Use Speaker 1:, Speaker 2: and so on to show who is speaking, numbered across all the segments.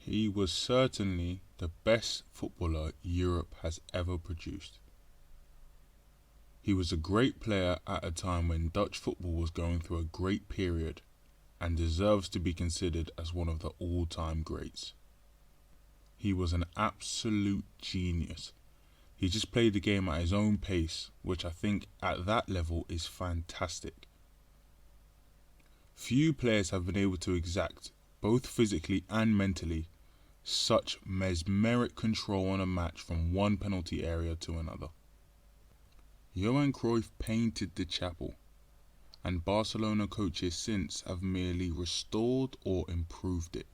Speaker 1: He was certainly the best footballer Europe has ever produced. He was a great player at a time when Dutch football was going through a great period and deserves to be considered as one of the all-time greats. He was an absolute genius. He just played the game at his own pace, which I think at that level is fantastic. Few players have been able to exact, both physically and mentally, such mesmeric control on a match from one penalty area to another. Johan Cruyff painted the chapel, and Barcelona coaches since have merely restored or improved it.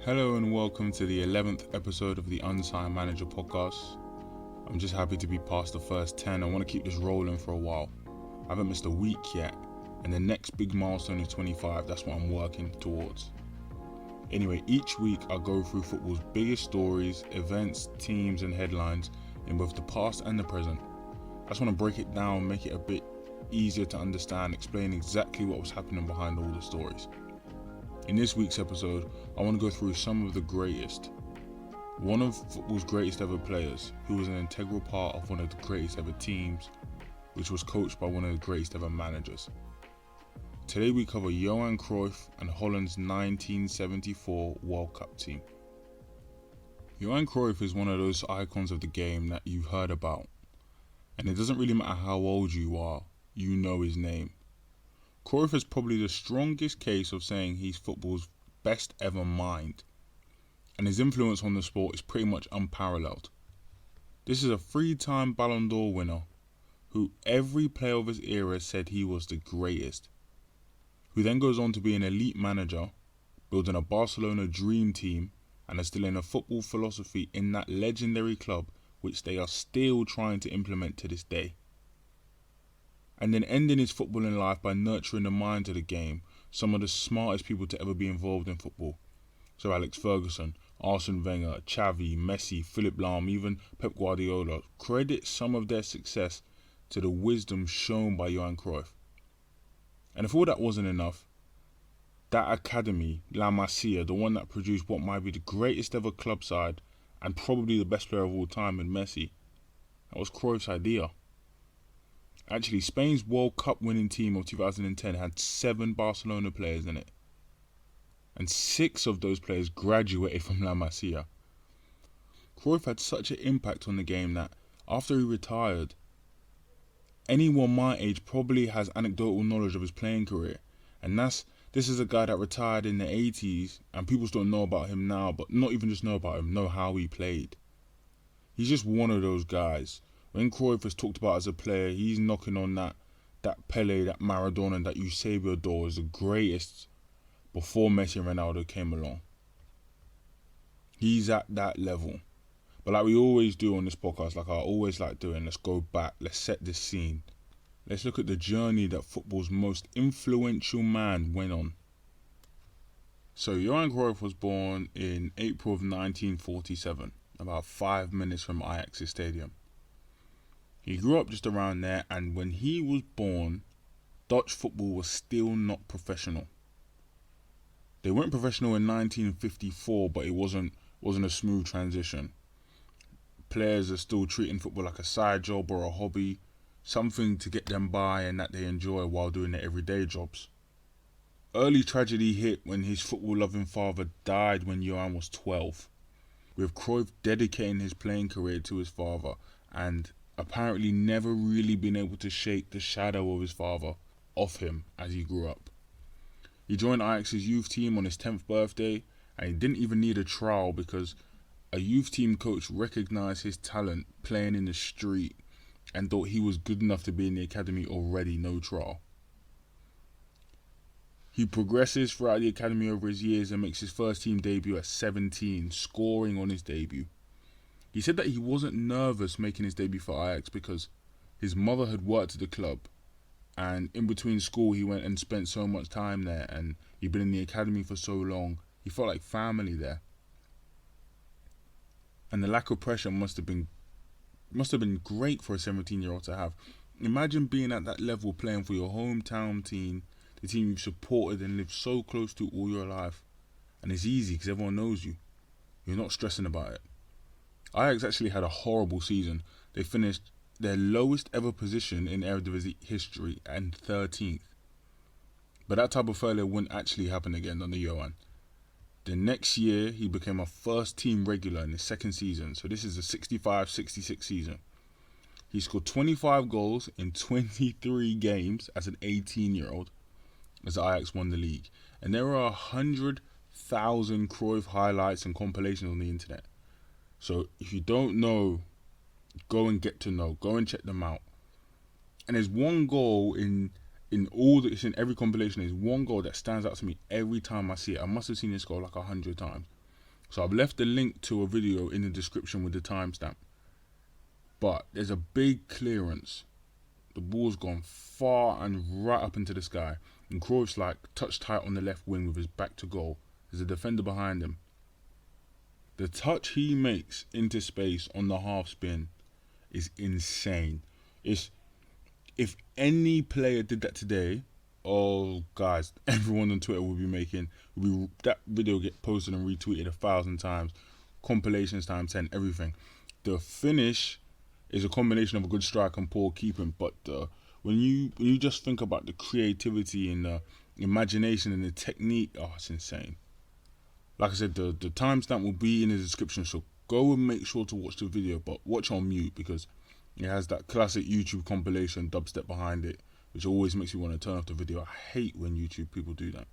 Speaker 1: Hello and welcome to the 11th episode of the Unsigned Manager Podcast. I'm just happy to be past the first 10. I want to keep this rolling for a while. I haven't missed a week yet, and the next big milestone is 25. That's what I'm working towards. Anyway, each week I'll go through football's biggest stories, events, teams and headlines in both the past and the present. I just want to break it down, make it a bit easier to understand, explain exactly what was happening behind all the stories. In this week's episode, I want to go through some of the greatest. One of football's greatest ever players, who was an integral part of one of the greatest ever teams, which was coached by one of the greatest ever managers. Today we cover Johan Cruyff and Holland's 1974 World Cup team. Johan Cruyff is one of those icons of the game that you've heard about, and it doesn't really matter how old you are, you know his name. Cruyff is probably the strongest case of saying he's football's best ever mind, and his influence on the sport is pretty much unparalleled. This is a 3-time Ballon d'Or winner, who every player of his era said he was the greatest, who then goes on to be an elite manager, building a Barcelona dream team and instilling a football philosophy in that legendary club which they are still trying to implement to this day. And then ending his footballing life by nurturing the minds of the game, some of the smartest people to ever be involved in football. So Alex Ferguson, Arsene Wenger, Xavi, Messi, Philipp Lahm, even Pep Guardiola credit some of their success to the wisdom shown by Johan Cruyff. And if all that wasn't enough, that academy, La Masia, the one that produced what might be the greatest ever club side and probably the best player of all time in Messi, that was Cruyff's idea. Actually, Spain's World Cup winning team of 2010 had 7 Barcelona players in it. And 6 of those players graduated from La Masia. Cruyff had such an impact on the game that after he retired, anyone my age probably has anecdotal knowledge of his playing career. And this is a guy that retired in the 80s and people still know about him now, but not even just know about him, know how he played. He's just one of those guys. When Cruyff is talked about as a player, he's knocking on that Pele, that Maradona and that Eusebio door as the greatest before Messi and Ronaldo came along. He's at that level. But like we always do on this podcast, like I always like doing, let's go back, let's set this scene. Let's look at the journey that football's most influential man went on. So Johan Cruyff was born in April of 1947, about 5 minutes from Ajax's stadium. He grew up just around there, and when he was born, Dutch football was still not professional. They went professional in 1954, but it wasn't a smooth transition. Players are still treating football like a side job or a hobby, something to get them by and that they enjoy while doing their everyday jobs. Early tragedy hit when his football-loving father died when Johan was 12, with Cruyff dedicating his playing career to his father and apparently never really been able to shake the shadow of his father off him as he grew up. He joined Ajax's youth team on his 10th birthday, and he didn't even need a trial because a youth team coach recognised his talent playing in the street and thought he was good enough to be in the academy already, no trial. He progresses throughout the academy over his years and makes his first team debut at 17, scoring on his debut. He said that he wasn't nervous making his debut for Ajax because his mother had worked at the club, and in between school he went and spent so much time there, and he'd been in the academy for so long, he felt like family there. And the lack of pressure must have been great for a 17-year-old to have, Imagine being at that level, playing for your hometown team, the team you've supported and lived so close to all your life. And it's easy because everyone knows you. You're not stressing about it. Ajax actually had a horrible season. They finished their lowest ever position in Eredivisie history and 13th. But that type of failure wouldn't actually happen again under Johan. The next year, he became a first team regular in his second season. So this is a 65-66 season. He scored 25 goals in 23 games as an 18-year-old as Ajax won the league. And there are 100,000 Cruyff highlights and compilations on the internet. So if you don't know, go and get to know. Go and check them out. And there's one goal in every compilation. There's one goal that stands out to me every time I see it. I must have seen this goal like 100 times. So I've left the link to a video in the description with the timestamp. But there's a big clearance. The ball's gone far and right up into the sky. And Cruyff's like touch tight on the left wing with his back to goal. There's a defender behind him. The touch he makes into space on the half spin is insane. If any player did that today, oh guys, everyone on Twitter that video will get posted and retweeted 1,000 times, compilations times 10, everything. The finish is a combination of a good strike and poor keeping, but when you just think about the creativity and the imagination and the technique, oh, it's insane. Like I said, the timestamp will be in the description, so go and make sure to watch the video, but watch on mute because it has that classic YouTube compilation dubstep behind it, which always makes me want to turn off the video. I hate when YouTube people do that.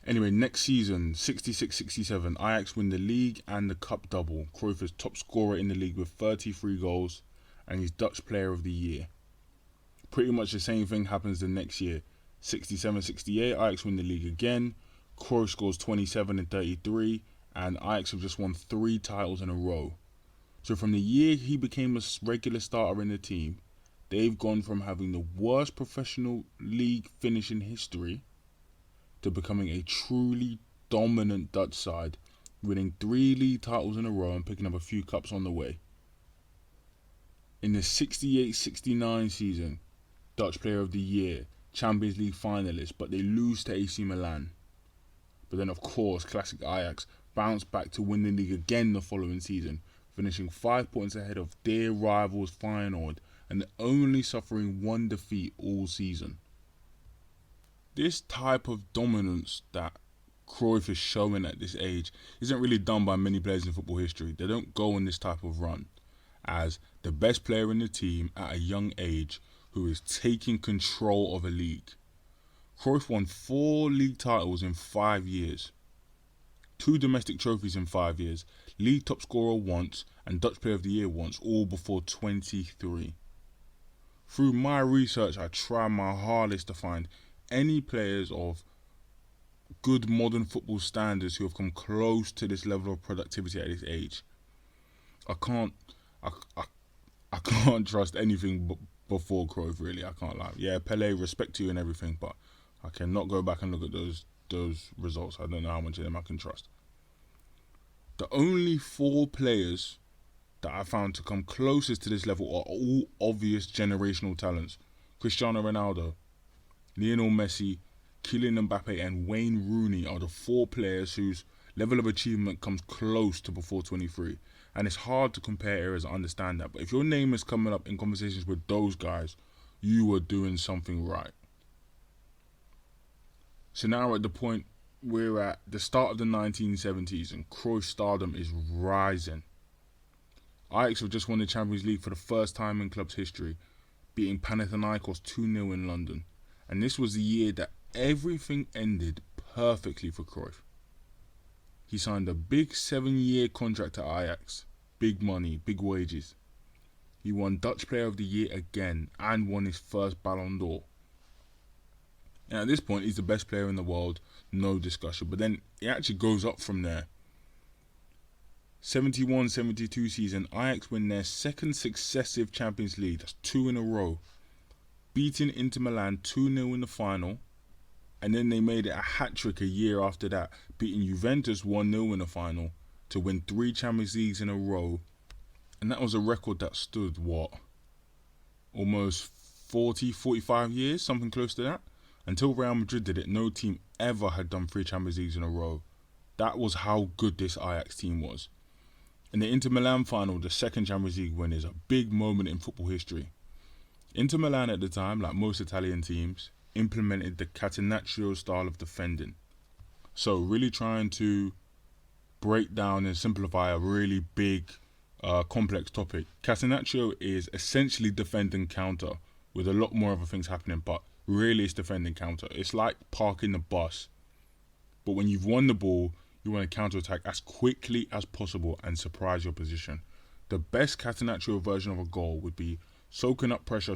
Speaker 1: Anyway, next season, 66-67, Ajax win the league and the cup double. Cruyff is top scorer in the league with 33 goals, and he's Dutch Player of the Year. Pretty much the same thing happens the next year. 67-68, Ajax win the league again. Cruyff scores 27 and 33, and Ajax have just won 3 titles in a row. So from the year he became a regular starter in the team, they've gone from having the worst professional league finish in history to becoming a truly dominant Dutch side, winning 3 league titles in a row and picking up a few cups on the way. In the 68-69 season, Dutch Player of the Year, Champions League finalists, but they lose to AC Milan. But then, of course, classic Ajax bounced back to win the league again the following season, finishing 5 points ahead of their rivals Feyenoord and only suffering 1 defeat all season. This type of dominance that Cruyff is showing at this age isn't really done by many players in football history. They don't go on this type of run as the best player in the team at a young age who is taking control of a league. Cruyff won 4 league titles in 5 years, 2 domestic trophies in 5 years, league top scorer once, and Dutch Player of the Year once, all before 23. Through my research, I try my hardest to find any players of good modern football standards who have come close to this level of productivity at this age. I can't trust anything before Cruyff, really. I can't lie. Yeah, Pele, respect to you and everything, but I cannot go back and look at those results. I don't know how much of them I can trust. The only 4 players that I found to come closest to this level are all obvious generational talents. Cristiano Ronaldo, Lionel Messi, Kylian Mbappe and Wayne Rooney are the 4 players whose level of achievement comes close to before 23. And it's hard to compare eras, I understand that. But if your name is coming up in conversations with those guys, you are doing something right. So now we're at the point we're at the start of the 1970s and Cruyff's stardom is rising. Ajax have just won the Champions League for the first time in club's history, beating Panathinaikos 2-0 in London. And this was the year that everything ended perfectly for Cruyff. He signed a big 7-year contract at Ajax. Big money, big wages. He won Dutch Player of the Year again and won his first Ballon d'Or. And at this point, he's the best player in the world, no discussion. But then it actually goes up from there. 71-72 season, Ajax win their second successive Champions League. That's 2 in a row. Beating Inter Milan 2-0 in the final. And then they made it a hat-trick a year after that, beating Juventus 1-0 in the final to win 3 Champions Leagues in a row. And that was a record that stood, almost 40, 45 years, something close to that. Until Real Madrid did it, no team ever had done 3 Champions Leagues in a row. That was how good this Ajax team was. In the Inter Milan final, the second Champions League win is a big moment in football history. Inter Milan at the time, like most Italian teams, implemented the Catenaccio style of defending. So really trying to break down and simplify a really big, complex topic. Catenaccio is essentially defend and counter with a lot more other things happening, but really it's defend and counter. It's like parking the bus, but when you've won the ball, you want to counter-attack as quickly as possible and surprise your position. The best Catenaccio version of a goal would be soaking up pressure,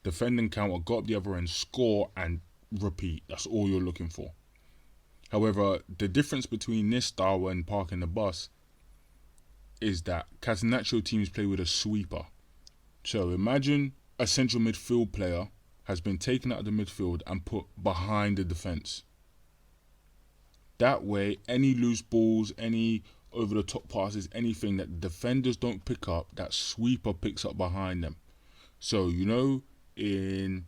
Speaker 1: defend and counter, go up the other end, score and repeat. That's all you're looking for. However, the difference between this style and parking the bus is that Catenaccio teams play with a sweeper. So imagine a central midfield player has been taken out of the midfield and put behind the defence. That way, any loose balls, any over-the-top passes, anything that the defenders don't pick up, that sweeper picks up behind them. So, in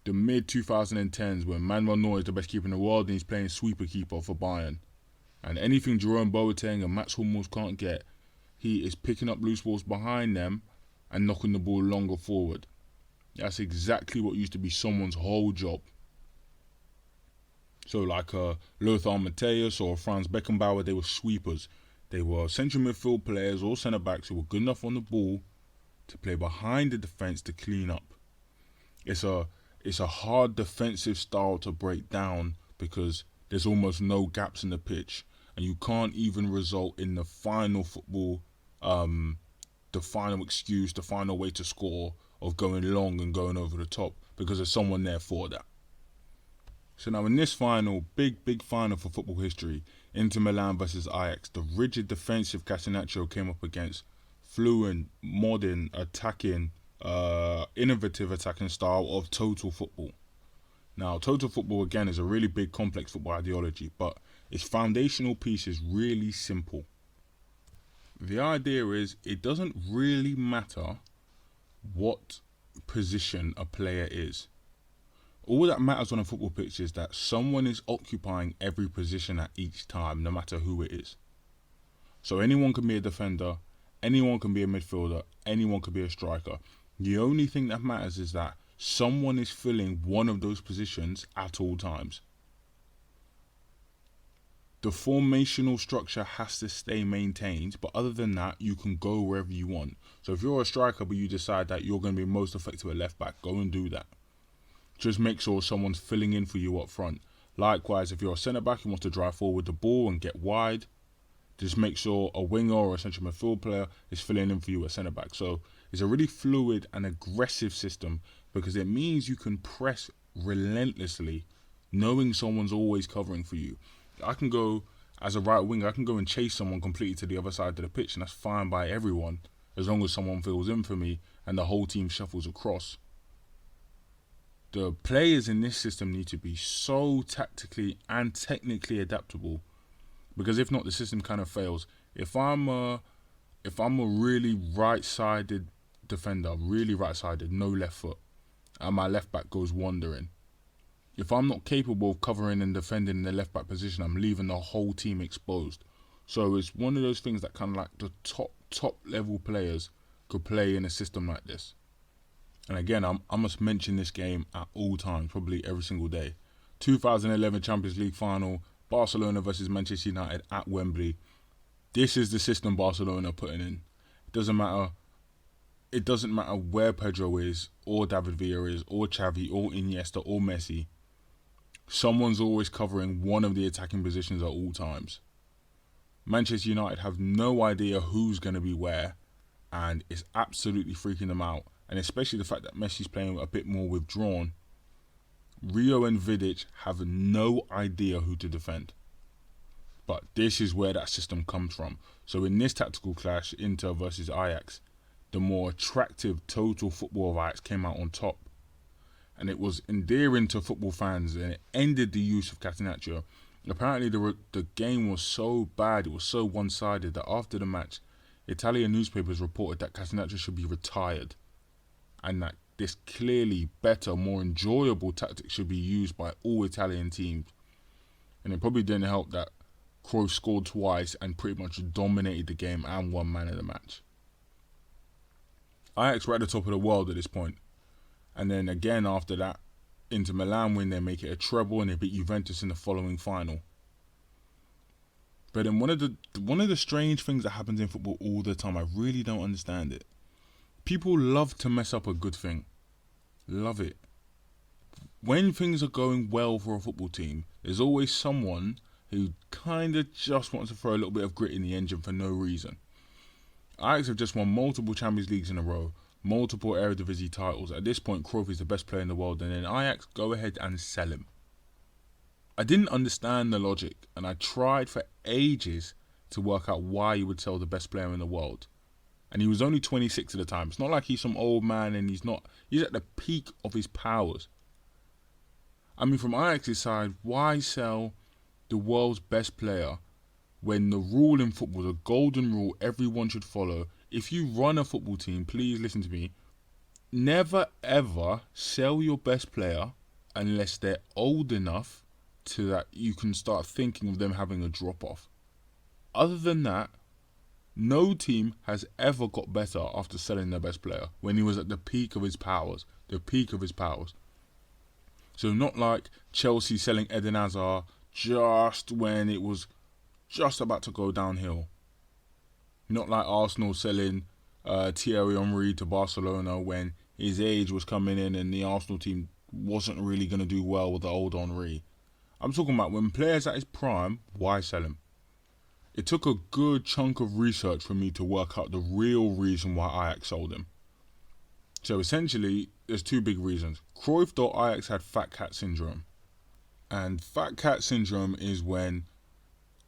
Speaker 1: the mid-2010s when Manuel Neuer is the best keeper in the world and he's playing sweeper keeper for Bayern, and anything Jerome Boateng and Mats Hummels can't get, he is picking up loose balls behind them and knocking the ball longer forward. That's exactly what used to be someone's whole job. So like Lothar Matthäus or Franz Beckenbauer, they were sweepers. They were central midfield players or centre-backs who were good enough on the ball to play behind the defence to clean up. It's a hard defensive style to break down because there's almost no gaps in the pitch, and you can't even result in the final football, the final excuse, the final way to score of going long and going over the top because there's someone there for that. So now in this final, big final for football history, Inter Milan versus Ajax, the rigid defensive Catenaccio came up against fluent, modern, attacking, innovative attacking style of total football. Now, total football, again, is a really big, complex football ideology, but its foundational piece is really simple. The idea is it doesn't really matter what position a player is. All that matters on a football pitch is that someone is occupying every position at each time, no matter who it is. So anyone can be a defender, anyone can be a midfielder, anyone can be a striker. The only thing that matters is that someone is filling one of those positions at all times. The formational structure has to stay maintained, but other than that, you can go wherever you want. So if you're a striker but you decide that you're going to be most effective at left back, go and do that. Just make sure someone's filling in for you up front. Likewise, if you're a centre-back, you want to drive forward the ball and get wide, just make sure a winger or a central midfield player is filling in for you at centre-back. So it's a really fluid and aggressive system because it means you can press relentlessly, knowing someone's always covering for you. I can go, as a right winger, I can go and chase someone completely to the other side of the pitch, and that's fine by everyone, as long as someone fills in for me and the whole team shuffles across. The players in this system need to be so tactically and technically adaptable, because if not, the system kind of fails. If I'm a really right-sided defender, really right-sided, no left foot, and my left back goes wandering, if I'm not capable of covering and defending in the left back position, I'm leaving the whole team exposed. So it's one of those things that kind of like the top level players could play in a system like this. And again, I must mention this game at all times, probably every single day. 2011 Champions League final, Barcelona versus Manchester United at Wembley. This is the system Barcelona are putting in. It doesn't matter where Pedro is, or David Villa is, or Xavi, or Iniesta, or Messi. Someone's always covering one of the attacking positions at all times. Manchester United have no idea who's going to be where, and it's absolutely freaking them out. And especially the fact that Messi's playing a bit more withdrawn. Rio and Vidic have no idea who to defend. But this is where that system comes from. So in this tactical clash, Inter versus Ajax, the more attractive total football of Ajax came out on top. And it was endearing to football fans, and it ended the use of Catenaccio. Apparently the game was so bad, it was so one-sided, that after the match, Italian newspapers reported that Catenaccio should be retired. and that this clearly better, more enjoyable tactic should be used by all Italian teams. And it probably didn't help that Cruyff scored twice and pretty much dominated the game and won man of the match. Ajax were at the top of the world at this point. And then again after that, Inter Milan win, they make it a treble and they beat Juventus in the following final. But then one of the strange things that happens in football all the time, I really don't understand it. People love to mess up a good thing. Love it. When things are going well for a football team, there's always someone who kind of just wants to throw a little bit of grit in the engine for no reason. Ajax have just won multiple Champions Leagues in a row, multiple Eredivisie titles. At this point, Cruyff is the best player in the world, and then Ajax go ahead and sell him. I didn't understand the logic, and I tried for ages to work out why you would sell the best player in the world. And he was only 26 at the time. It's not like he's some old man and he's at the peak of his powers. I mean, from Ajax's side, why sell the world's best player when the rule in football, the golden rule everyone should follow? If you run a football team, please listen to me. Never ever sell your best player unless they're old enough to that you can start thinking of them having a drop-off. Other than that, no team has ever got better after selling their best player when he was at the peak of his powers. So not like Chelsea selling Eden Hazard just when it was just about to go downhill. Not like Arsenal selling Thierry Henry to Barcelona when his age was coming in and the Arsenal team wasn't really going to do well with the old Henry. I'm talking about when players at his prime, why sell him? It took a good chunk of research for me to work out the real reason why Ajax sold him. So essentially, there's two big reasons. Cruyff thought Ajax had fat cat syndrome. And fat cat syndrome is when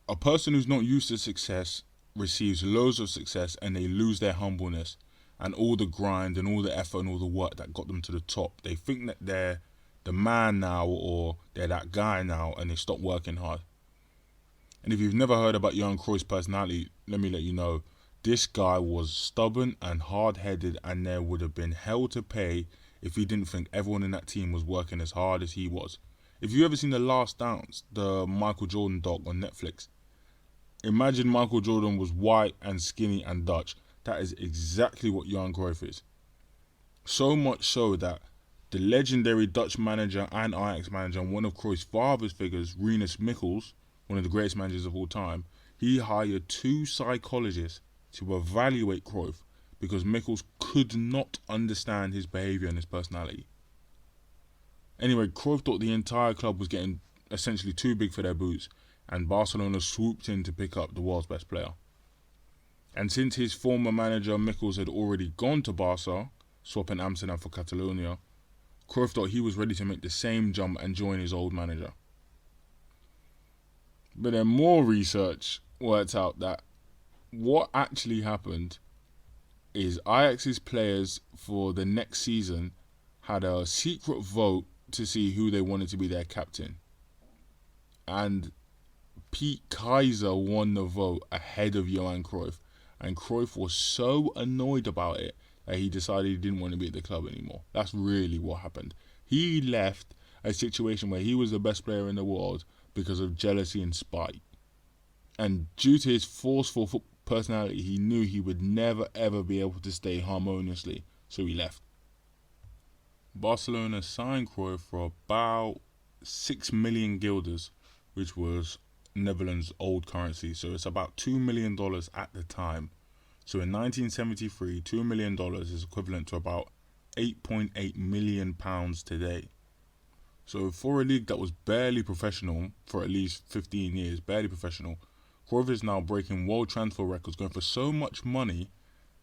Speaker 1: a person who's not used to success receives loads of success and they lose their humbleness and all the grind and all the effort and all the work that got them to the top. They think that they're the man now or they're that guy now and they stop working hard. And if you've never heard about Johan Cruyff's personality, let me let you know. This guy was stubborn and hard-headed, and there would have been hell to pay if he didn't think everyone in that team was working as hard as he was. If you've ever seen The Last Dance, the Michael Jordan doc on Netflix, imagine Michael Jordan was white and skinny and Dutch. That is exactly what Johan Cruyff is. So much so that the legendary Dutch manager and Ajax manager and one of Cruyff's father's figures, Rinus Michels, one of the greatest managers of all time, he hired 2 psychologists to evaluate Cruyff because Michels could not understand his behaviour and his personality. Anyway, Cruyff thought the entire club was getting essentially too big for their boots, and Barcelona swooped in to pick up the world's best player. And since his former manager Michels had already gone to Barca, swapping Amsterdam for Catalonia, Cruyff thought he was ready to make the same jump and join his old manager. But then more research worked out that what actually happened is Ajax's players for the next season had a secret vote to see who they wanted to be their captain. And Pete Kaiser won the vote ahead of Johan Cruyff. And Cruyff was so annoyed about it that he decided he didn't want to be at the club anymore. That's really what happened. He left a situation where he was the best player in the world because of jealousy and spite. And due to his forceful personality, he knew he would never ever be able to stay harmoniously, so he left. Barcelona signed Cruyff for about 6 million guilders, which was Netherlands' old currency, so it's about $2 million at the time. So in 1973, $2 million is equivalent to about £8.8 million today. So for a league that was barely professional for at least 15 years, barely professional, Cruyff is now breaking world transfer records, going for so much money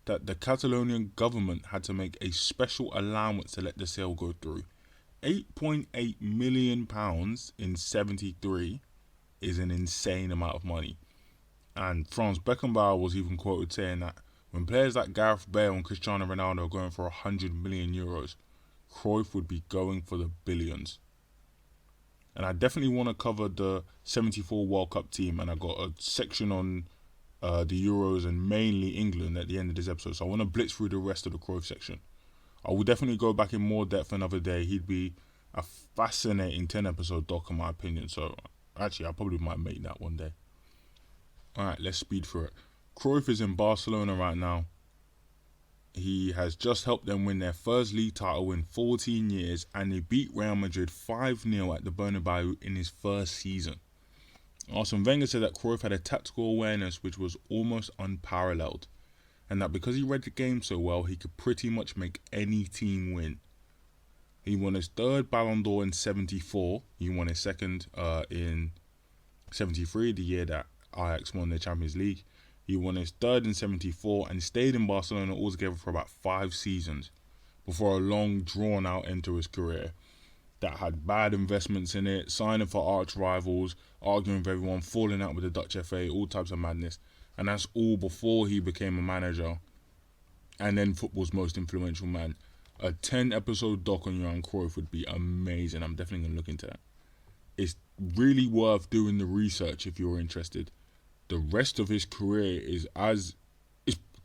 Speaker 1: that the Catalonian government had to make a special allowance to let the sale go through. £8.8 million in 73 is an insane amount of money. And Franz Beckenbauer was even quoted saying that when players like Gareth Bale and Cristiano Ronaldo are going for €100 million, Cruyff would be going for the billions. And I definitely want to cover the 74 World Cup team, and I got a section on the Euros and mainly England at the end of this episode, so I want to blitz through the rest of the Cruyff section. I will definitely go back in more depth another day. He'd be a fascinating 10-episode doc in my opinion. So actually, I probably might make that one day. Alright, let's speed through it. Cruyff is in Barcelona right now. He has just helped them win their first league title in 14 years, and they beat Real Madrid 5-0 at the Bernabeu in his first season. Arsene Wenger said that Cruyff had a tactical awareness which was almost unparalleled, and that because he read the game so well, he could pretty much make any team win. He won his third Ballon d'Or in 74. He won his second in 73, the year that Ajax won the Champions League. He won his third in 74 and stayed in Barcelona altogether for about 5 seasons before a long, drawn-out end to his career that had bad investments in it, signing for arch rivals, arguing with everyone, falling out with the Dutch FA, all types of madness. And that's all before he became a manager and then football's most influential man. A 10-episode doc on Johan Cruyff would be amazing. I'm definitely going to look into that. It's really worth doing the research if you're interested. The rest of his career is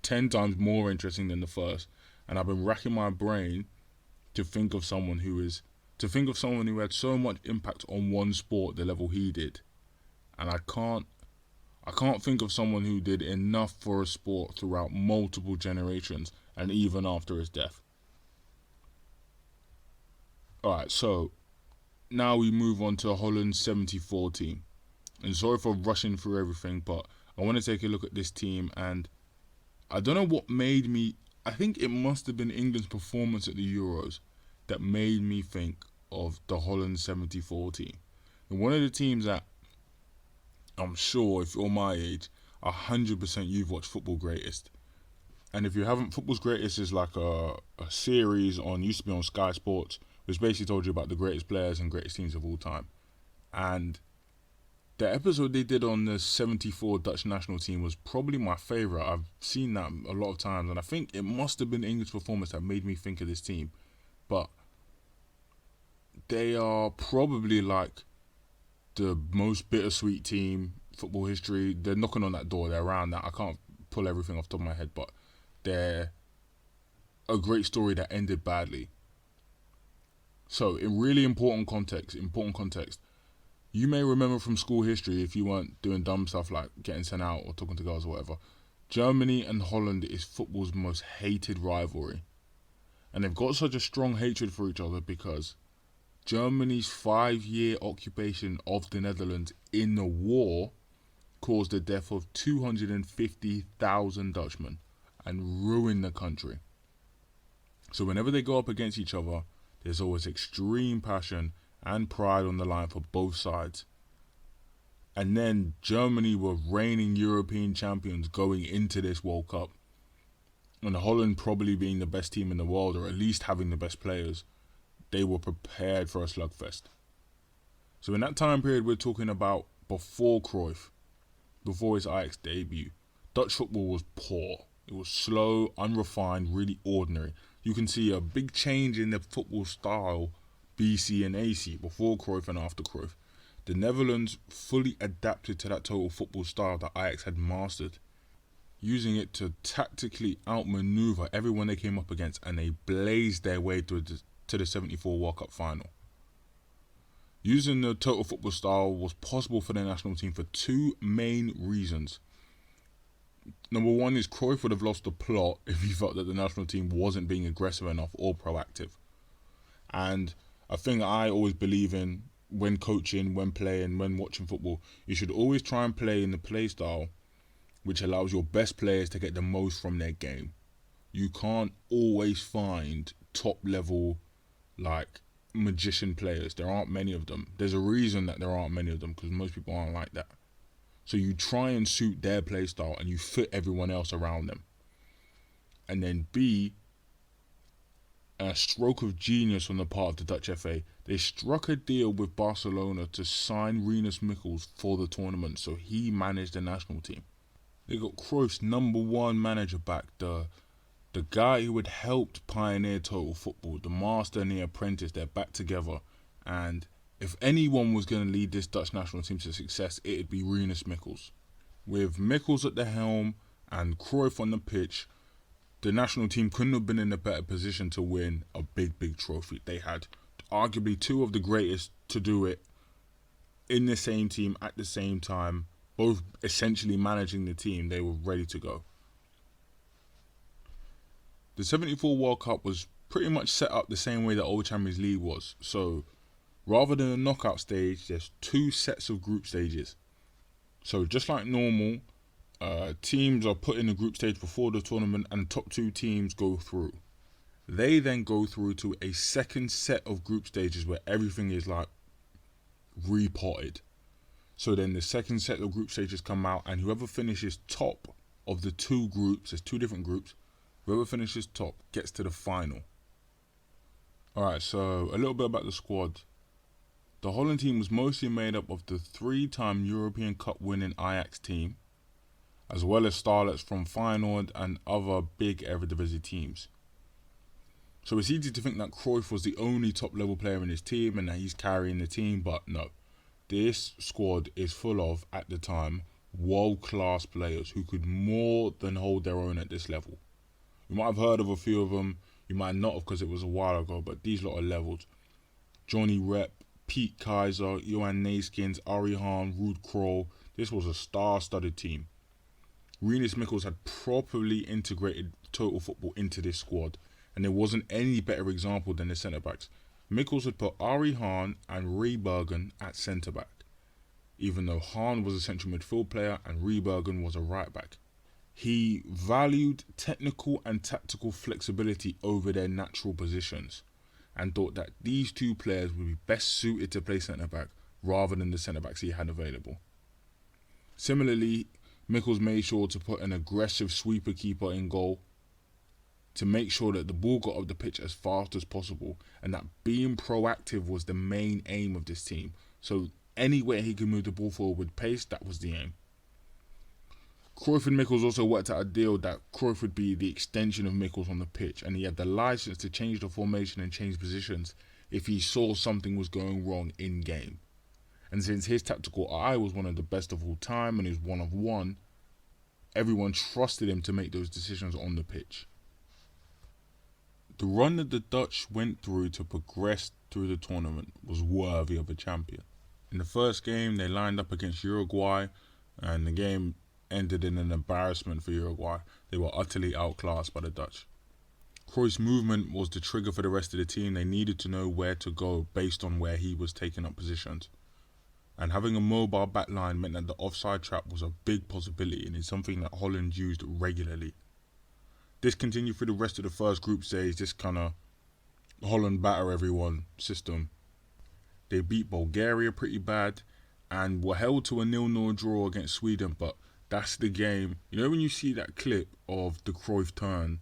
Speaker 1: 10 times more interesting than the first, and I've been racking my brain to think of someone who had so much impact on one sport the level he did, and I can't think of someone who did enough for a sport throughout multiple generations and even after his death. Alright, so now we move on to Holland's 74 team. And sorry for rushing through everything, but I want to take a look at this team, and I don't know what made me. I think it must have been England's performance at the Euros that made me think of the Holland 74 team. And one of the teams that I'm sure, if you're my age, 100% you've watched Football Greatest. And if you haven't, Football's Greatest is like a series used to be on Sky Sports, which basically told you about the greatest players and greatest teams of all time. And the episode they did on the 74 Dutch national team was probably my favourite. I've seen that a lot of times, and I think it must have been England's performance that made me think of this team. But they are probably like the most bittersweet team football history. They're knocking on that door. They're around that. I can't pull everything off the top of my head, but they're a great story that ended badly. So, in really important context, you may remember from school history, if you weren't doing dumb stuff like getting sent out or talking to girls or whatever, Germany and Holland is football's most hated rivalry. And they've got such a strong hatred for each other because Germany's 5-year occupation of the Netherlands in the war caused the death of 250,000 Dutchmen and ruined the country. So whenever they go up against each other, there's always extreme passion and pride on the line for both sides. And then Germany were reigning European champions going into this World Cup, and Holland probably being the best team in the world, or at least having the best players, they were prepared for a slugfest. So in that time period we're talking about before Cruyff, before his Ajax debut, Dutch football was poor. It was slow, unrefined, really ordinary. You can see a big change in the football style BC and AC, before Cruyff and after Cruyff. The Netherlands fully adapted to that total football style that Ajax had mastered, using it to tactically outmaneuver everyone they came up against, and they blazed their way to the 74 World Cup final. Using the total football style was possible for the national team for 2 main reasons. Number one is Cruyff would have lost the plot if he felt that the national team wasn't being aggressive enough or proactive. And a thing I always believe in when coaching, when playing, when watching football, you should always try and play in the play style which allows your best players to get the most from their game. You can't always find top level like magician players. There aren't many of them. There's a reason that there aren't many of them, because most people aren't like that. So you try and suit their play style and you fit everyone else around them. And then B, a stroke of genius on the part of the Dutch FA, they struck a deal with Barcelona to sign Rinus Michels for the tournament, so he managed the national team. They got Cruyff's number 1 manager back, the guy who had helped pioneer total football, the master and the apprentice. They're back together, and if anyone was going to lead this Dutch national team to success, it'd be Rinus Michels. With Michels at the helm and Cruyff on the pitch, the national team couldn't have been in a better position to win a big trophy. They had arguably two of the greatest to do it in the same team at the same time, both essentially managing the team. They were ready to go. The 74 World Cup was pretty much set up the same way that Old Champions League was. So rather than a knockout stage, there's two sets of group stages. So just like normal, teams are put in the group stage before the tournament and the top two teams go through. They then go through to a second set of group stages where everything is like repotted. So then the second set of group stages come out, and whoever finishes top of the two groups, there's two different groups, whoever finishes top gets to the final. Alright, so a little bit about the squad. The Holland team was mostly made up of the 3-time European Cup winning Ajax team, as well as starlets from Feyenoord and other big Eredivisie teams. So it's easy to think that Cruyff was the only top level player in his team and that he's carrying the team, but no. This squad is full of, at the time, world-class players who could more than hold their own at this level. You might have heard of a few of them, you might not have because it was a while ago, but these lot are levels. Johnny Rep, Pete Kaiser, Johan Neyskens, Ari Hahn, Ruud Krol. This was a star-studded team. Rinus Michels had properly integrated total football into this squad, and there wasn't any better example than the centre-backs. Michels had put Ari Hahn and Rebergen at centre-back, even though Hahn was a central midfield player and Rebergen was a right-back. He valued technical and tactical flexibility over their natural positions and thought that these two players would be best suited to play centre-back rather than the centre-backs he had available. Similarly, Michels made sure to put an aggressive sweeper keeper in goal to make sure that the ball got off the pitch as fast as possible, and that being proactive was the main aim of this team. So anywhere he could move the ball forward with pace, that was the aim. Cruyff and Michels also worked out a deal that Cruyff would be the extension of Michels on the pitch, and he had the license to change the formation and change positions if he saw something was going wrong in game. And since his tactical eye was one of the best of all time and he was one of one, everyone trusted him to make those decisions on the pitch. The run that the Dutch went through to progress through the tournament was worthy of a champion. In the first game, they lined up against Uruguay, and the game ended in an embarrassment for Uruguay. They were utterly outclassed by the Dutch. Cruyff's movement was the trigger for the rest of the team. They needed to know where to go based on where he was taking up positions. And having a mobile backline meant that the offside trap was a big possibility, and it's something that Holland used regularly. This continued through the rest of the first group stage, this kind of Holland batter everyone system. They beat Bulgaria pretty bad and were held to a 0-0 draw against Sweden, but that's the game. You know when you see that clip of the Cruyff turn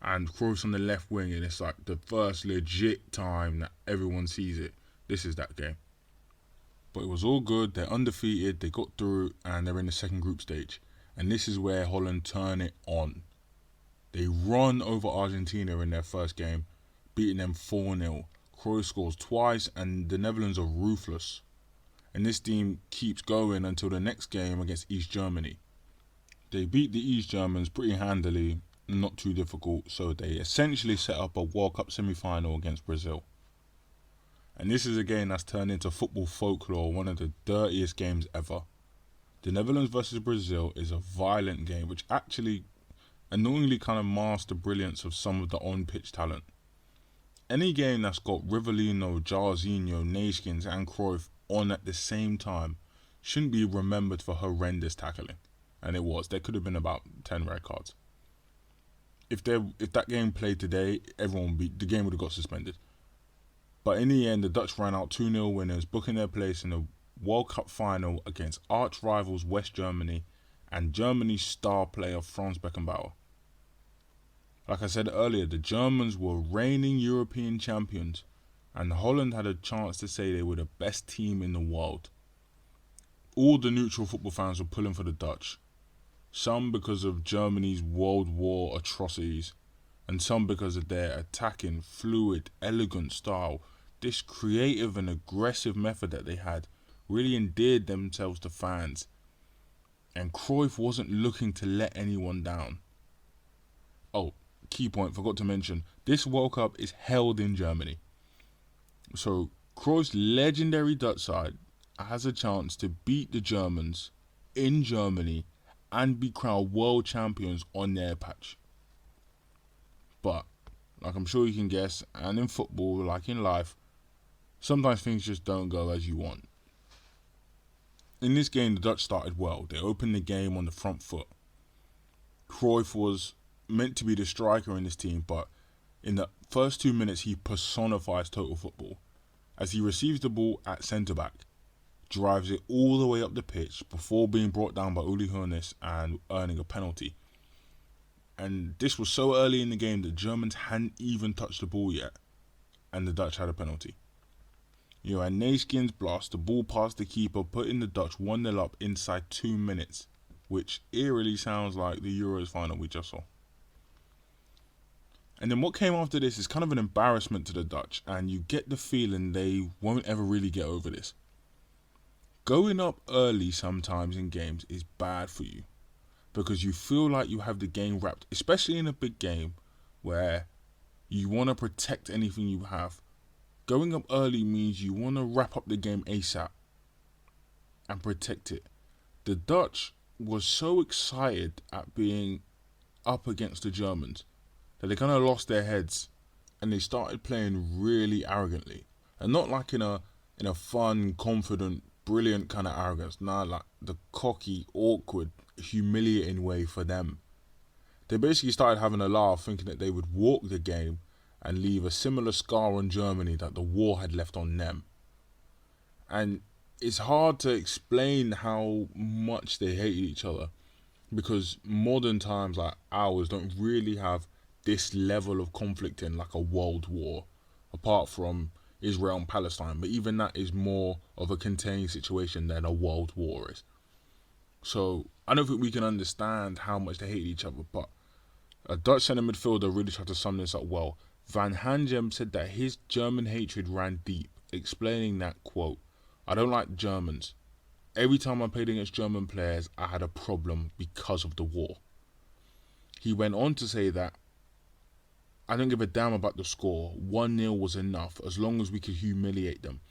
Speaker 1: and Cruyff's on the left wing and it's like the first legit time that everyone sees it? This is that game. But it was all good, they're undefeated, they got through and they're in the second group stage. And this is where Holland turn it on. They run over Argentina in their first game, beating them 4-0. Cruyff scores twice and the Netherlands are ruthless. And this team keeps going until the next game against East Germany. They beat the East Germans pretty handily, not too difficult, so they essentially set up a World Cup semi-final against Brazil. And this is a game that's turned into football folklore, one of the dirtiest games ever. The Netherlands versus Brazil is a violent game which actually annoyingly kind of masks the brilliance of some of the on-pitch talent. Any game that's got Rivellino, Jairzinho, Neyskens and Cruyff on at the same time shouldn't be remembered for horrendous tackling. And it was. There could have been about 10 red cards. If that game played today, the game would have got suspended. But in the end, the Dutch ran out 2-0 winners, booking their place in the World Cup final against arch rivals West Germany and Germany's star player Franz Beckenbauer. Like I said earlier, the Germans were reigning European champions, and Holland had a chance to say they were the best team in the world. All the neutral football fans were pulling for the Dutch, some because of Germany's World War atrocities, and some because of their attacking, fluid, elegant style. This creative and aggressive method that they had really endeared themselves to fans, and Cruyff wasn't looking to let anyone down. Oh, key point, forgot to mention, this World Cup is held in Germany. So Cruyff's legendary Dutch side has a chance to beat the Germans in Germany and be crowned world champions on their patch. But, like I'm sure you can guess, and in football, like in life, sometimes things just don't go as you want. In this game, the Dutch started well. They opened the game on the front foot. Cruyff was meant to be the striker in this team, but in the first 2 minutes, he personifies total football as he receives the ball at centre-back, drives it all the way up the pitch before being brought down by Uli Hoeneß and earning a penalty. And this was so early in the game that Germans hadn't even touched the ball yet, and the Dutch had a penalty. And Neeskens blast the ball past the keeper, putting the Dutch 1-0 up inside 2 minutes, which eerily sounds like the Euros final we just saw. And then what came after this is kind of an embarrassment to the Dutch, and you get the feeling they won't ever really get over this. Going up early sometimes in games is bad for you, because you feel like you have the game wrapped, especially in a big game where you want to protect anything you have. Going up early means you want to wrap up the game ASAP and protect it. The Dutch was so excited at being up against the Germans that they kind of lost their heads and they started playing really arrogantly. And not like in a fun, confident, brilliant kind of arrogance. Nah, like the cocky, awkward, humiliating way for them. They basically started having a laugh, thinking that they would walk the game and leave a similar scar on Germany that the war had left on them. And it's hard to explain how much they hated each other, because modern times like ours don't really have this level of conflict in, like a world war, apart from Israel and Palestine. But even that is more of a contained situation than a world war is. So I don't think we can understand how much they hate each other, but a Dutch centre midfielder really tried to sum this up well. Van Hanegem said that his German hatred ran deep, explaining that, quote, "I don't like Germans. Every time I played against German players, I had a problem because of the war." He went on to say that, "I don't give a damn about the score. 1-0 was enough as long as we could humiliate them.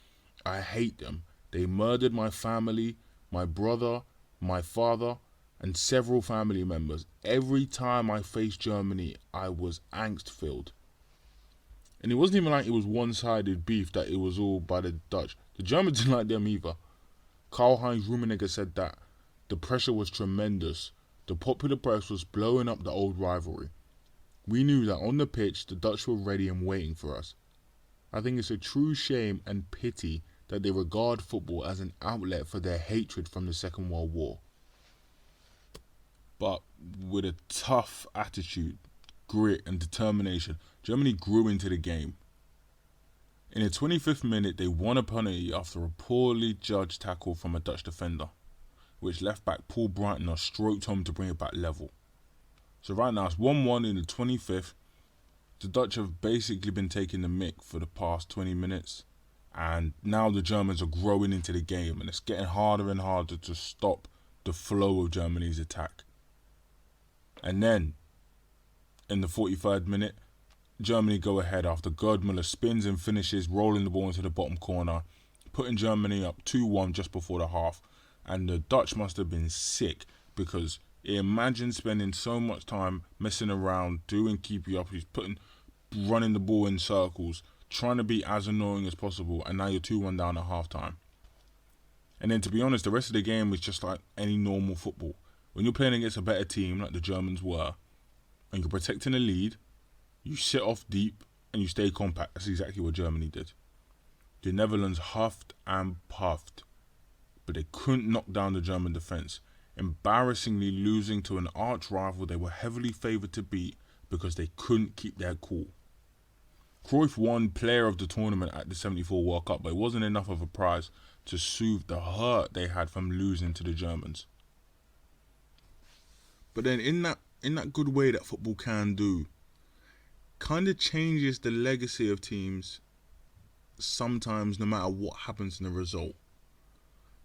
Speaker 1: I hate them. They murdered my family, my brother, my father, and several family members. Every time I faced Germany, I was angst-filled." And it wasn't even like it was one-sided beef, that it was all by the Dutch. The Germans didn't like them either. Karl-Heinz Rummenigge said that the pressure was tremendous. The popular press was blowing up the old rivalry. We knew that on the pitch, the Dutch were ready and waiting for us. I think it's a true shame and pity that they regard football as an outlet for their hatred from the Second World War. But with a tough attitude, grit and determination, Germany grew into the game. In the 25th minute, they won a penalty after a poorly judged tackle from a Dutch defender, which left back Paul Breitner stroked home to bring it back level. So right now it's 1-1 in the 25th. The Dutch have basically been taking the mick for the past 20 minutes, and now the Germans are growing into the game, and it's getting harder and harder to stop the flow of Germany's attack. And then, in the 43rd minute, Germany go ahead after Gerdmüller spins and finishes, rolling the ball into the bottom corner, putting Germany up 2-1 just before the half. And the Dutch must have been sick, because imagine spending so much time messing around, doing keepy up, running the ball in circles, trying to be as annoying as possible, and now you're 2-1 down at half time. And then, to be honest, the rest of the game was just like any normal football. When you're playing against a better team like the Germans were, and you're protecting a lead, you sit off deep and you stay compact. That's exactly what Germany did. The Netherlands huffed and puffed, but they couldn't knock down the German defence, embarrassingly losing to an arch rival they were heavily favoured to beat because they couldn't keep their cool. Cruyff won Player of the Tournament at the 74 World Cup, but it wasn't enough of a prize to soothe the hurt they had from losing to the Germans. But then in that good way that football can do, kind of changes the legacy of teams sometimes, no matter what happens in the result.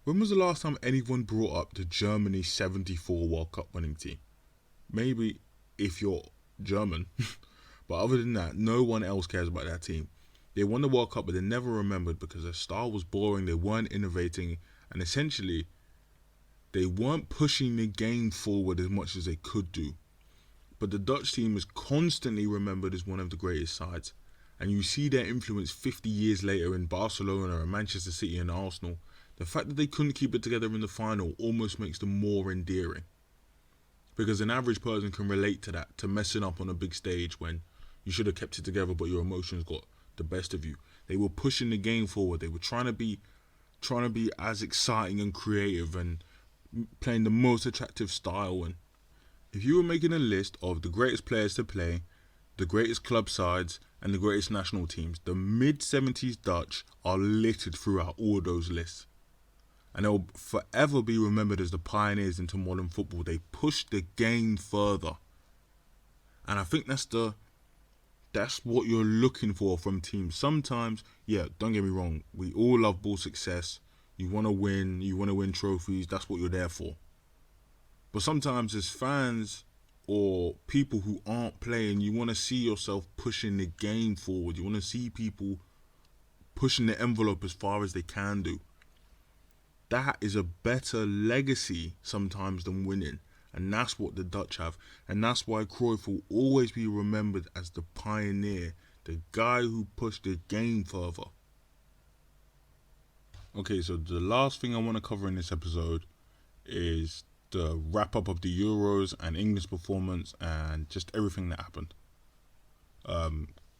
Speaker 1: When was the last time anyone brought up the Germany 74 World Cup winning team? Maybe if you're German. But other than that, no one else cares about that team. They won the World Cup, but they're never remembered because their style was boring, they weren't innovating, and essentially, they weren't pushing the game forward as much as they could do. But the Dutch team is constantly remembered as one of the greatest sides. And you see their influence 50 years later in Barcelona and Manchester City and Arsenal. The fact that they couldn't keep it together in the final almost makes them more endearing. Because an average person can relate to that, to messing up on a big stage when you should have kept it together but your emotions got the best of you. They were pushing the game forward. They were trying to be as exciting and creative and playing the most attractive style. And if you were making a list of the greatest players to play, the greatest club sides, and the greatest national teams, the mid-70s Dutch are littered throughout all those lists. And they'll forever be remembered as the pioneers into modern football. They pushed the game further. And I think that's what you're looking for from teams. Sometimes, yeah, don't get me wrong, we all love ball success. You want to win trophies, that's what you're there for. But sometimes as fans or people who aren't playing, you want to see yourself pushing the game forward. You want to see people pushing the envelope as far as they can do. That is a better legacy sometimes than winning. And that's what the Dutch have. And that's why Cruyff will always be remembered as the pioneer, the guy who pushed the game further. Okay, so the last thing I want to cover in this episode is the wrap-up of the Euros and England's performance and just everything that happened.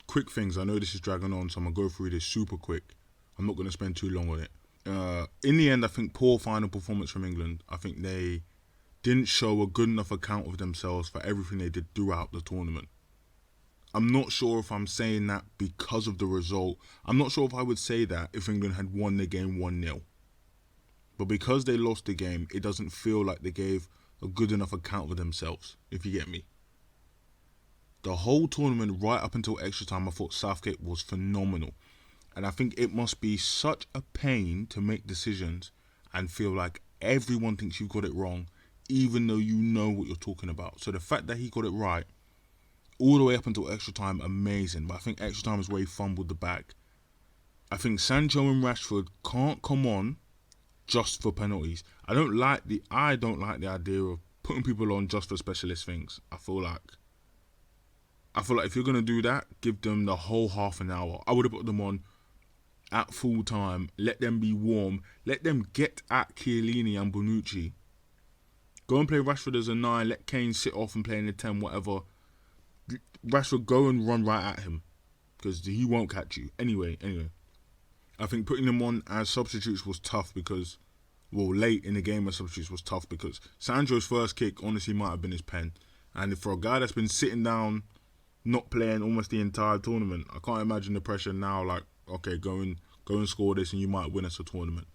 Speaker 1: Quick things, I know this is dragging on, so I'm going to go through this super quick. I'm not going to spend too long on it. In the end, I think poor final performance from England. I think they didn't show a good enough account of themselves for everything they did throughout the tournament. I'm not sure if I'm saying that because of the result. I'm not sure if I would say that if England had won the game 1-0. But because they lost the game, it doesn't feel like they gave a good enough account of themselves, if you get me. The whole tournament, right up until extra time, I thought Southgate was phenomenal. And I think it must be such a pain to make decisions and feel like everyone thinks you've got it wrong, even though you know what you're talking about. So the fact that he got it right, all the way up until extra time, amazing. But I think extra time is where he fumbled the bag. I think Sancho and Rashford can't come on just for penalties. I don't like the idea of putting people on just for specialist things. I feel like if you're going to do that, give them the whole half an hour. I would have put them on at full time, let them be warm, let them get at Chiellini and Bonucci. Go and play Rashford as a 9, let Kane sit off and play in the 10, whatever. Rashford, go and run right at him, because he won't catch you. Anyway, I think putting them on as substitutes was tough because, late in the game as substitutes was tough because Sancho's first kick honestly might have been his pen. And for a guy that's been sitting down, not playing almost the entire tournament, I can't imagine the pressure now, like, okay, go and score this and you might win us a tournament.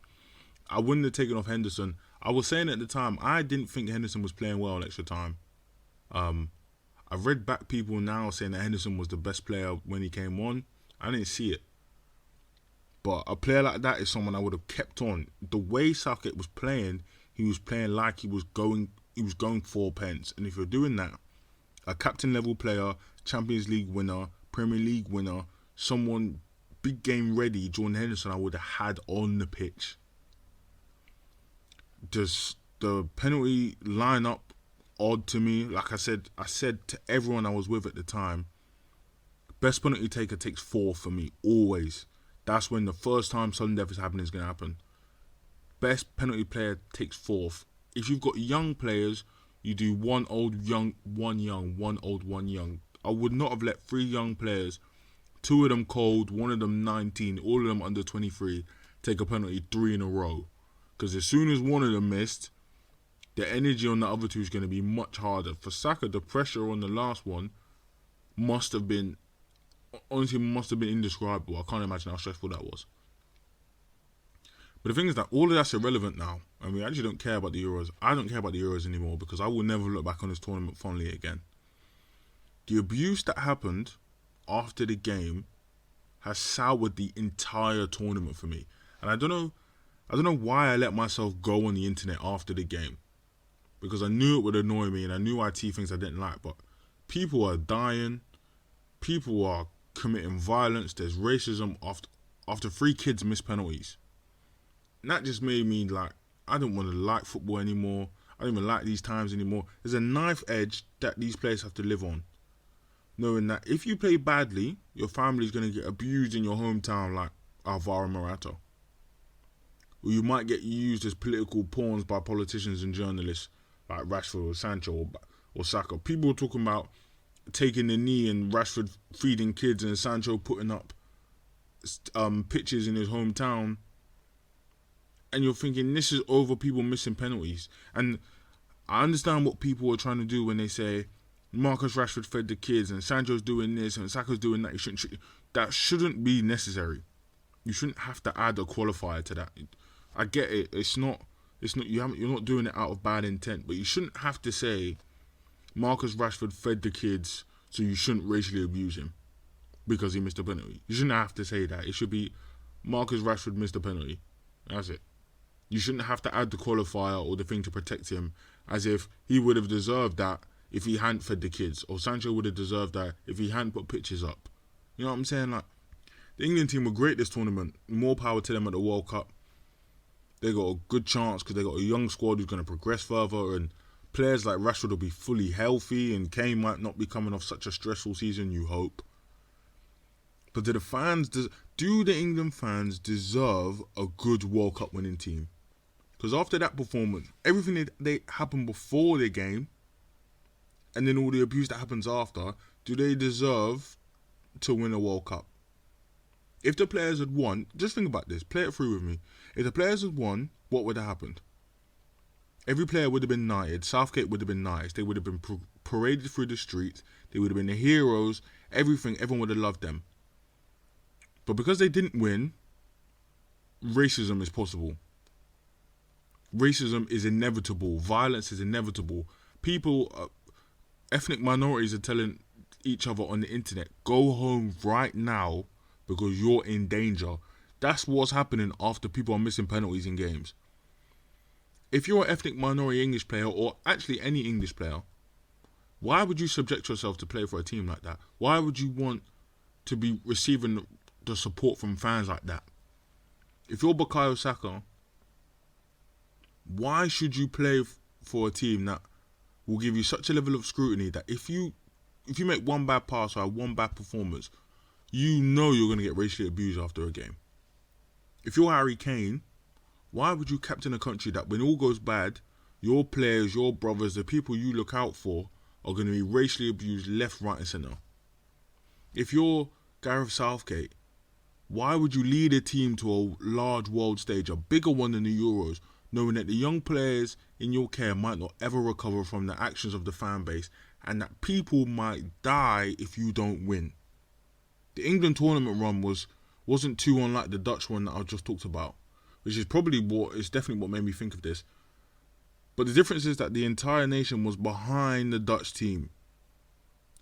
Speaker 1: I wouldn't have taken off Henderson. I was saying at the time, I didn't think Henderson was playing well extra time. I've read back people now saying that Henderson was the best player when he came on. I didn't see it. But a player like that is someone I would have kept on. The way Southgate was playing, he was playing like he was going for pence. And if you're doing that, a captain level player, Champions League winner, Premier League winner, someone big game ready, Jordan Henderson, I would have had on the pitch. Does the penalty line up odd to me? Like I said to everyone I was with at the time, best penalty taker takes 4 for me, always. That's when the first time sudden death is happening is going to happen. Best penalty player takes 4th. If you've got young players, you do 1 old, young, 1 young, 1 old, 1 young. I would not have let 3 young players, 2 of them cold, 1 of them 19, all of them under 23, take a penalty 3 in a row. Because as soon as 1 of them missed, the energy on the other 2 is going to be much harder. For Saka, the pressure on the last one must have been indescribable. I can't imagine how stressful that was. But the thing is that all of that's irrelevant now. And we actually don't care about the Euros. I don't care about the Euros anymore because I will never look back on this tournament fondly again. The abuse that happened after the game has soured the entire tournament for me. And I don't know why I let myself go on the internet after the game. Because I knew it would annoy me and I knew I'd see things I didn't like. But People are dying. People are committing violence. There's racism after 3 kids miss penalties. And that just made me like, I don't want to like football anymore. I don't even like these times anymore. There's a knife edge that these players have to live on. Knowing that if you play badly, your family's going to get abused in your hometown like Alvaro Morata. Or you might get used as political pawns by politicians and journalists like Rashford or Sancho or Saka. People talking about taking the knee and Rashford feeding kids and Sancho putting up pictures in his hometown. And you're thinking this is over people missing penalties. And I understand what people are trying to do when they say Marcus Rashford fed the kids and Sancho's doing this and Saka's doing that. That shouldn't be necessary. You shouldn't have to add a qualifier to that. I get it. It's not. You're not doing it out of bad intent, but you shouldn't have to say Marcus Rashford fed the kids, so you shouldn't racially abuse him because he missed a penalty. You shouldn't have to say that. It should be Marcus Rashford missed a penalty. That's it. You shouldn't have to add the qualifier or the thing to protect him as if he would have deserved that if he hadn't fed the kids, or Sancho would have deserved that if he hadn't put pictures up. You know what I'm saying? Like, the England team were great this tournament. More power to them at the World Cup. They got a good chance because they got a young squad who's going to progress further, and players like Rashford will be fully healthy, and Kane might not be coming off such a stressful season, you hope. But do the England fans deserve a good World Cup winning team? Because after that performance, everything they happened before the game, and then all the abuse that happens after, do they deserve to win a World Cup? If the players had won, just think about this, play it through with me. If the players had won, what would have happened? Every player would have been knighted. Southgate would have been nice. They would have been paraded through the streets. They would have been the heroes. Everyone would have loved them. But because they didn't win, racism is possible. Racism is inevitable. Violence is inevitable. People, ethnic minorities are telling each other on the internet, go home right now because you're in danger. That's what's happening after people are missing penalties in games. If you're an ethnic minority English player, or actually any English player, why would you subject yourself to play for a team like that? Why would you want to be receiving the support from fans like that? If you're Bukayo Saka, why should you play for a team that will give you such a level of scrutiny that if you make one bad pass or one bad performance, you know you're going to get racially abused after a game? If you're Harry Kane, why would you captain a country that when all goes bad, your players, your brothers, the people you look out for are going to be racially abused left, right and centre? If you're Gareth Southgate, why would you lead a team to a large world stage, a bigger one than the Euros, knowing that the young players in your care might not ever recover from the actions of the fan base and that people might die if you don't win? The England tournament run wasn't too unlike the Dutch one that I just talked about, which is definitely what made me think of this. But the difference is that the entire nation was behind the Dutch team.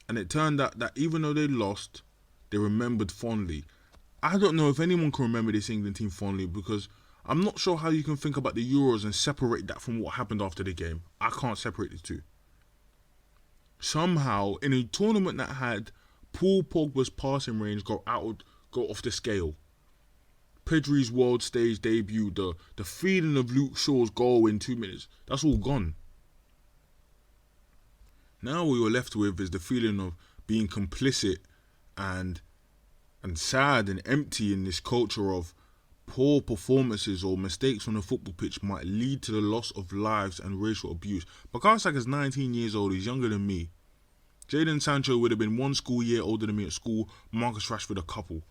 Speaker 1: And it turned out that even though they lost, they remembered fondly. I don't know if anyone can remember this England team fondly, because I'm not sure how you can think about the Euros and separate that from what happened after the game. I can't separate the two. Somehow, in a tournament that had Paul Pogba's passing range go off the scale, Pedri's world stage debut, the feeling of Luke Shaw's goal in 2 minutes, that's all gone. Now what you're left with is the feeling of being complicit and sad and empty in this culture of poor performances or mistakes on the football pitch might lead to the loss of lives and racial abuse. Bukayo Saka's 19 years old, he's younger than me. Jadon Sancho would have been 1 school year older than me at school, Marcus Rashford a couple.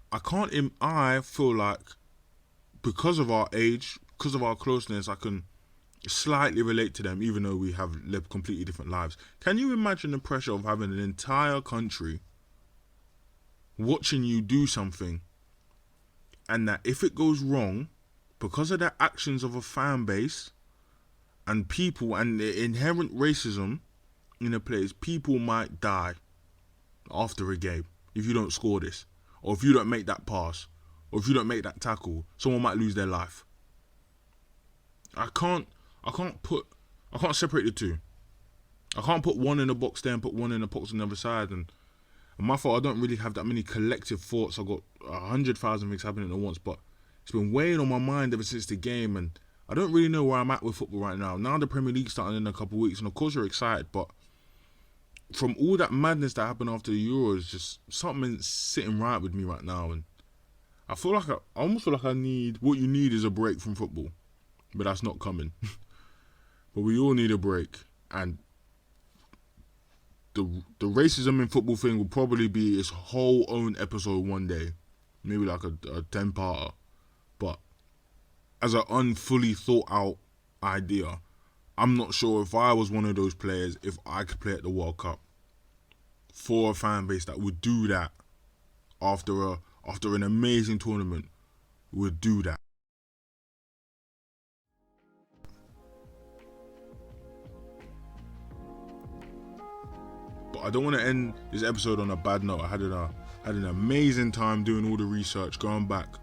Speaker 1: I feel like because of our age, because of our closeness, I can slightly relate to them, even though we have lived completely different lives. Can you imagine the pressure of having an entire country watching you do something, and that if it goes wrong, because of the actions of a fan base and people and the inherent racism in a place, people might die after a game if you don't score this, or if you don't make that pass, or if you don't make that tackle, someone might lose their life. I can't separate the two. I can't put one in a box there and put one in a box on the other side. And my fault, I don't really have that many collective thoughts. I've got 100,000 things happening at once, but it's been weighing on my mind ever since the game, and I don't really know where I'm at with football right now. Now the Premier League's starting in a couple of weeks, and of course you're excited, but from all that madness that happened after the Euros, just something sitting right with me right now, and I almost feel like what you need is a break from football, but that's not coming. But we all need a break, and the racism in football thing will probably be its whole own episode one day, maybe like a 10-parter. But as an unfully thought out idea, I'm not sure if I was one of those players, if I could play at the World Cup for a fan base that would do that after an amazing tournament, would do that. But I don't want to end this episode on a bad note. I had an amazing time doing all the research, going back.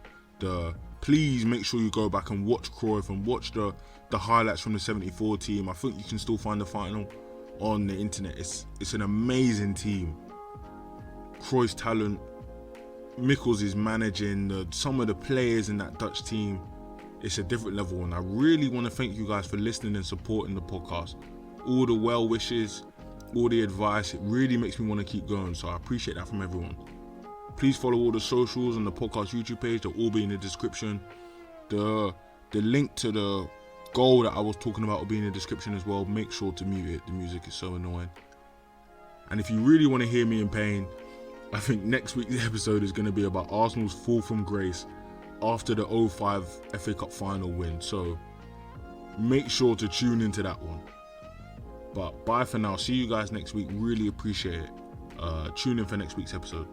Speaker 1: Please make sure you go back and watch Cruyff and watch the highlights from the 74 team. I think you can still find the final on the internet. It's an amazing team. Cruyff's talent, Mikkels is managing, some of the players in that Dutch team. It's a different level, and I really want to thank you guys for listening and supporting the podcast. All the well wishes, all the advice, it really makes me want to keep going, so I appreciate that from everyone. Please follow all the socials and the podcast YouTube page. They'll all be in the description. The link to the goal that I was talking about will be in the description as well. Make sure to mute it. The music is so annoying. And if you really want to hear me in pain, I think next week's episode is going to be about Arsenal's fall from grace after the 2005 FA Cup final win. So make sure to tune into that one. But bye for now. See you guys next week. Really appreciate it. Tune in for next week's episode.